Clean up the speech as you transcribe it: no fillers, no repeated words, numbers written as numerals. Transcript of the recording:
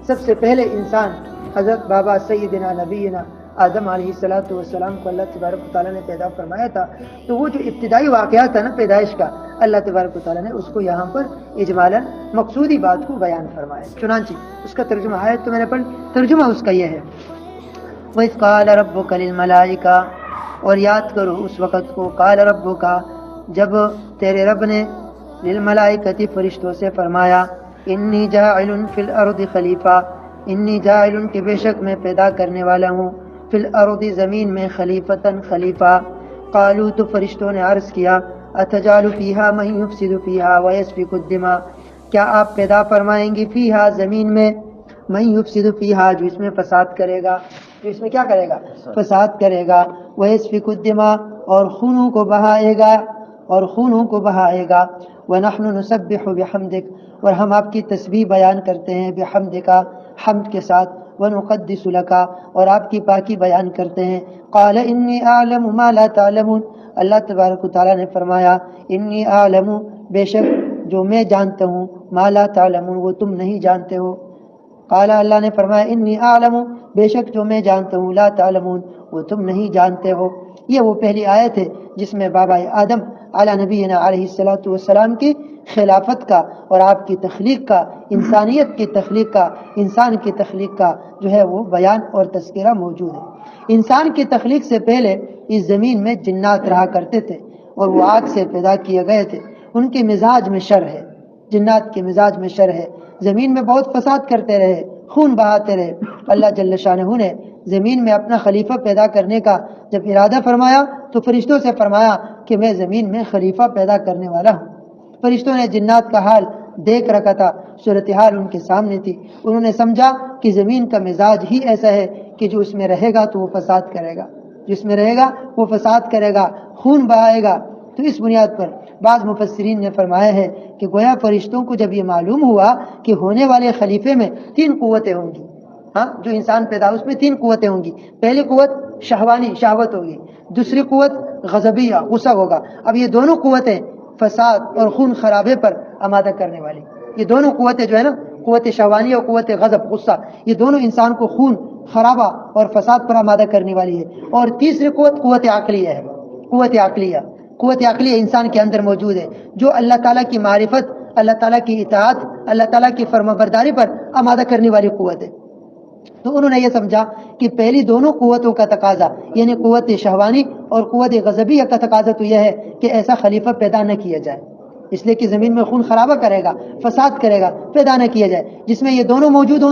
سب سے پہلے انسان حضرت بابا سیدنا نبینا آدم علیہ الصلوۃ والسلام کو اللہ تبارک و تعالیٰ نے پیدا فرمایا تھا، تو وہ جو ابتدائی واقعہ تھا نا پیدائش کا، اللہ تبارک و تعالیٰ نے اس کو یہاں پر اجمالاً مقصودی بات کو بیان فرمایا۔ چنانچہ اس کا ترجمہ ہے تو میں نے پڑھ، ترجمہ اس کا یہ ہے، وَإِذْ قَالَ رَبُّكَ لِلْمَلَائِكَةِ، اور یاد کرو اس وقت کو، قال ربک، جب تیرے رب نے للملائکۃ فرشتوں سے فرمایا، انی جاعل فی الارض خلیفہ، انی جاعل کہ بے شک میں پیدا کرنے والا ہوں، فی الارض زمین میں، خلیفتاً خلیفہ۔ قالوا تو فرشتوں نے عرض کیا، اتجعل فیہا من یفسد فیہا ویسفک الدماء، کیا آپ پیدا فرمائیں گے فیہا زمین میں، من یفسد فیہا جو اس میں فساد کرے گا، جو اس میں کیا کرے گا، فساد کرے گا، ویسفک الدماء اور خونوں کو بہائے گا، اور خونوں کو بہائے گا، ونحن نسبح بحمدک، اور ہم آپ کی تسبیح بیان کرتے ہیں، بحمدک حمد کے ساتھ، ونقدس لک اور آپ کی پاکی بیان کرتے ہیں۔ قال انی اعلم ما لا تعلمون، اللہ تبارک و تعالیٰ نے فرمایا، انی اعلم بے شک جو میں جانتا ہوں، ما لا تعلمون وہ تم نہیں جانتے ہو۔ قال اللہ نے فرمایا، انی اعلم بے شک جو میں جانتا ہوں، لا تعلمون وہ تم نہیں جانتے ہو۔ یہ وہ پہلی آیت ہے جس میں بابا آدم علی نبینا علیہ الصلوۃ والسلام کی خلافت کا اور آپ کی تخلیق کا، انسانیت کی تخلیق کا، انسان کی تخلیق کا جو ہے وہ بیان اور تذکرہ موجود ہے۔ انسان کی تخلیق سے پہلے اس زمین میں جنات رہا کرتے تھے اور وہ آگ سے پیدا کیے گئے تھے، ان کے مزاج میں شر ہے، جنات کے مزاج میں شر ہے، زمین میں بہت فساد کرتے رہے، خون بہاتے رہے۔ اللہ جل شانہ نے زمین میں اپنا خلیفہ پیدا کرنے کا جب ارادہ فرمایا تو فرشتوں سے فرمایا کہ میں زمین میں خلیفہ پیدا کرنے والا ہوں۔ فرشتوں نے جنات کا حال دیکھ رکھا تھا، صورتحال ان کے سامنے تھی، انہوں نے سمجھا کہ زمین کا مزاج ہی ایسا ہے کہ جو اس میں رہے گا تو وہ فساد کرے گا، جس میں رہے گا وہ فساد کرے گا، خون بہائے گا۔ تو اس بنیاد پر بعض مفسرین نے فرمایا ہے کہ گویا فرشتوں کو جب یہ معلوم ہوا کہ ہونے والے خلیفے میں 3 قوتیں ہوں گی، ہاں جو انسان پیدا اس میں 3 قوتیں ہوں گی، پہلی قوت شہوانی شہوت ہوگی، دوسری قوت غضبیہ غصہ ہوگا، اب یہ دونوں قوتیں فساد اور خون خرابے پر آمادہ کرنے والی، یہ دونوں قوتیں جو ہے نا، قوت شہوانی اور قوت غضب غصہ، یہ دونوں انسان کو خون خرابہ اور فساد پر آمادہ کرنے والی ہے۔ اور تیسری قوت قوت عقلیہ ہے، قوت عقلیہ، قوت عقلیہ انسان کے اندر موجود ہے جو اللہ تعالیٰ کی معرفت، اللہ تعالیٰ کی اطاعت، اللہ تعالیٰ کی فرمانبرداری پر آمادہ کرنے والی قوت ہے۔ تو انہوں نے یہ سمجھا کہ پہلی دونوں قوتوں کا تقاضا یعنی قوت شہوانی اور قوت غضبیہ کا تقاضا تو یہ ہے کہ ایسا خلیفہ پیدا نہ کیا جائے، اس لیے کہ زمین میں خون خرابہ کرے گا، فساد کرے گا، پیدا نہ کیا جائے، جس میں یہ دونوں موجود ہوں